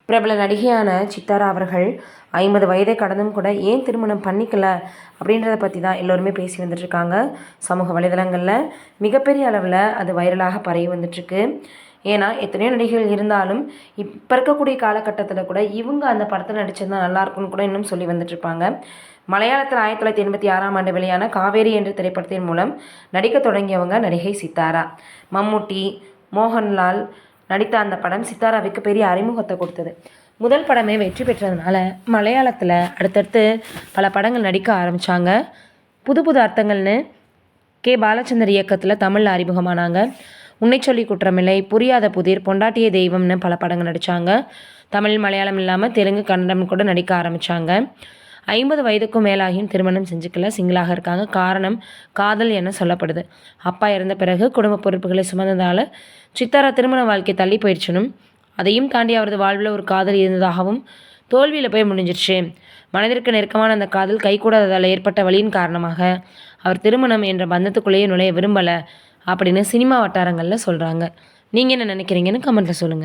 பிரபல நடிகையான சித்தாரா அவர்கள் 50 வயதை கடந்தும் கூட ஏன் திருமணம் பண்ணிக்கல அப்படின்றத பற்றி தான் எல்லோருமே பேசி வந்துட்டுருக்காங்க. சமூக வலைதளங்களில் மிகப்பெரிய அளவில் அது வைரலாக பரவி வந்துட்டுருக்கு. ஏன்னா எத்தனையோ நடிகைகள் இருந்தாலும் இப்போ இருக்கக்கூடிய காலகட்டத்தில் கூட இவங்க அந்த படத்தில் நடிச்சிருந்தா நல்லாயிருக்கும்னு கூட இன்னும் சொல்லி வந்துட்டுருப்பாங்க. மலையாளத்தில் 1986ஆம் ஆண்டு வெளியான காவேரி என்ற திரைப்படத்தின் மூலம் நடிக்க தொடங்கியவங்க நடிகை சித்தாரா. மம்முட்டி, மோகன்லால் நடித்த அந்த படம் சித்தாராவுக்கு பெரிய அறிமுகத்தை கொடுத்தது. முதல் படமே வெற்றி பெற்றதுனால மலையாளத்தில் அடுத்தடுத்து பல படங்கள் நடிக்க ஆரம்பித்தாங்க. புது புது அர்த்தங்கள்னு கே. பாலச்சந்தர் இயக்கத்தில் தமிழில் அறிமுகமானாங்க. உன்னை சொல்லி குற்றமில்லை, புரியாத புதிர், பொண்டாட்டிய தெய்வம்னு பல படங்கள் நடித்தாங்க. தமிழ், மலையாளம் இல்லாமல் தெலுங்கு, கன்னடம் கூட நடிக்க ஆரம்பித்தாங்க. 50 வயதுக்கும் மேலாகியும் திருமணம் செஞ்சுக்கல, சிங்கிளாக இருக்காங்க. காரணம் காதல் என சொல்லப்படுது. அப்பா இறந்த பிறகு குடும்ப பொறுப்புகளை சுமந்ததால் சித்தாரா திருமண வாழ்க்கை தள்ளி போயிடுச்சுனும், அதையும் தாண்டி அவரது வாழ்வில் ஒரு காதல் இருந்ததாகவும் தோல்வியில் போய் முடிஞ்சிருச்சு. மனதிற்கு நெருக்கமான அந்த காதல் கைகூடாததால் ஏற்பட்ட வலியின் காரணமாக அவர் திருமணம் என்ற பந்தத்துக்குள்ளேயே நுழைய விரும்பலை அப்படின்னு சினிமா வட்டாரங்களில் சொல்கிறாங்க. நீங்கள் என்ன நினைக்கிறீங்கன்னு கமெண்ட்டில் சொல்லுங்கள்.